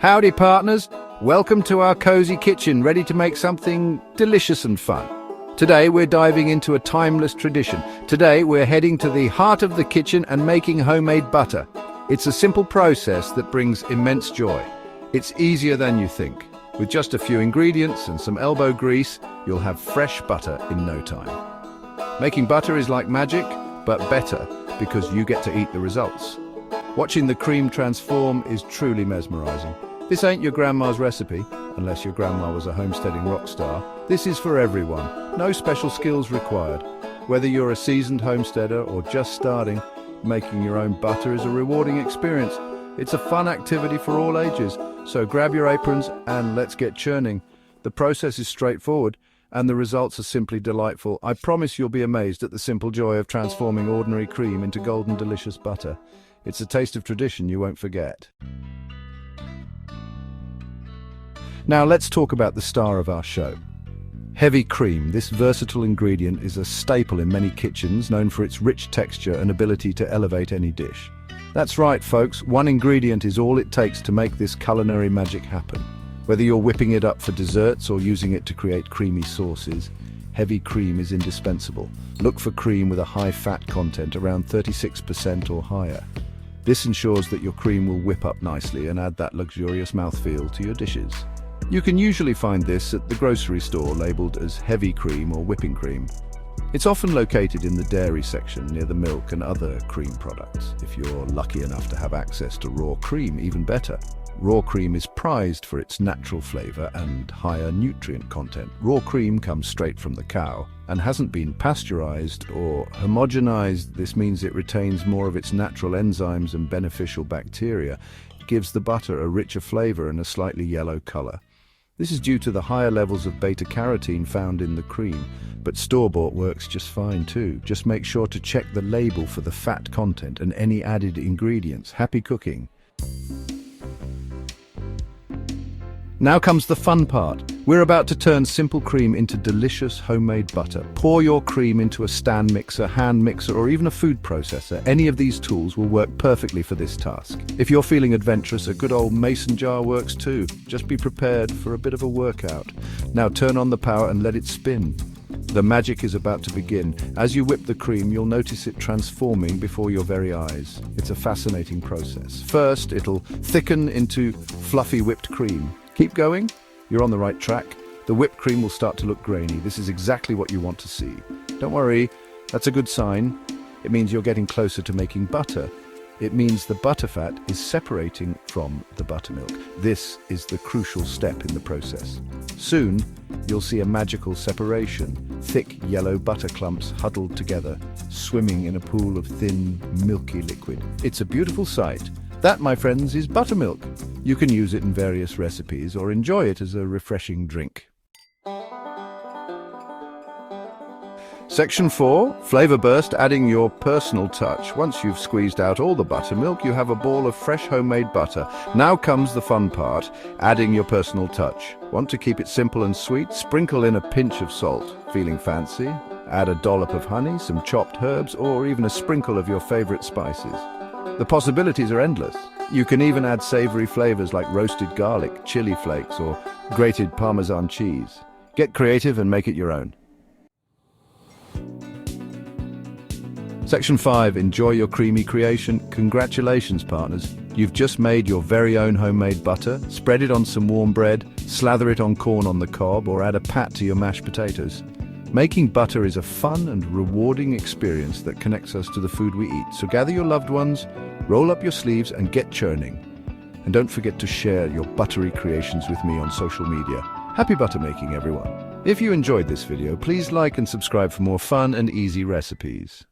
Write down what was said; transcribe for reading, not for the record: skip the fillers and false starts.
Howdy partners, welcome to our cozy kitchen, ready to make something delicious and fun. Today we're diving into a timeless tradition. Today we're heading to the heart of the kitchen and making homemade butter. It's a simple process that brings immense joy. It's easier than you think. With just a few ingredients and some elbow grease, you'll have fresh butter in no time. Making butter is like magic, but better because you get to eat the results. Watching the cream transform is truly mesmerizing. This ain't your grandma's recipe, unless your grandma was a homesteading rock star. This is for everyone. No special skills required. Whether you're a seasoned homesteader or just starting, making your own butter is a rewarding experience. It's a fun activity for all ages, so grab your aprons and let's get churning. The process is straightforward, and the results are simply delightful. I promise you'll be amazed at the simple joy of transforming ordinary cream into golden delicious butter. It's a taste of tradition you won't forget. Now let's talk about the star of our show. Heavy cream. This versatile ingredient is a staple in many kitchens, known for its rich texture and ability to elevate any dish. That's right, folks. One ingredient is all it takes to make this culinary magic happen. Whether you're whipping it up for desserts or using it to create creamy sauces, heavy cream is indispensable. Look for cream with a high fat content, around 36% or higher. This ensures that your cream will whip up nicely and add that luxurious mouthfeel to your dishes. You can usually find this at the grocery store, labeled as heavy cream or whipping cream. It's often located in the dairy section near the milk and other cream products. If you're lucky enough to have access to raw cream, even better. Raw cream is prized for its natural flavor and higher nutrient content. Raw cream comes straight from the cow and hasn't been pasteurized or homogenized. This means it retains more of its natural enzymes and beneficial bacteria. It gives the butter a richer flavor and a slightly yellow color. This is due to the higher levels of beta-carotene found in the cream, but store-bought works just fine too. Just make sure to check the label for the fat content and any added ingredients. Happy cooking! Now comes the fun part. We're about to turn simple cream into delicious homemade butter. Pour your cream into a stand mixer, hand mixer, or even a food processor. Any of these tools will work perfectly for this task. If you're feeling adventurous, a good old mason jar works too. Just be prepared for a bit of a workout. Now turn on the power and let it spin. The magic is about to begin. As you whip the cream, you'll notice it transforming before your very eyes. It's a fascinating process. First, it'll thicken into fluffy whipped cream. Keep going, you're on the right track. The whipped cream will start to look grainy. This is exactly what you want to see. Don't worry, that's a good sign. It means you're getting closer to making butter. It means the butterfat is separating from the buttermilk. This is the crucial step in the process. Soon, you'll see a magical separation. Thick yellow butter clumps huddled together, swimming in a pool of thin, milky liquid. It's a beautiful sight. That, my friends, is buttermilk. You can use it in various recipes or enjoy it as a refreshing drink. Section 4, Flavor Burst, adding your personal touch. Once you've squeezed out all the buttermilk, you have a ball of fresh homemade butter. Now comes the fun part, adding your personal touch. Want to keep it simple and sweet? Sprinkle in a pinch of salt. Feeling fancy? Add a dollop of honey, some chopped herbs, or even a sprinkle of your favorite spices. The possibilities are endless. You can even add savory flavors like roasted garlic, chili flakes, or grated Parmesan cheese. Get creative and make it your own. Section 5. Enjoy your creamy creation. Congratulations, partners. You've just made your very own homemade butter. Spread it on some warm bread, slather it on corn on the cob, or add a pat to your mashed potatoes. Making butter is a fun and rewarding experience that connects us to the food we eat. So gather your loved ones, roll up your sleeves, and get churning. And don't forget to share your buttery creations with me on social media. Happy butter making, everyone. If you enjoyed this video, please like and subscribe for more fun and easy recipes.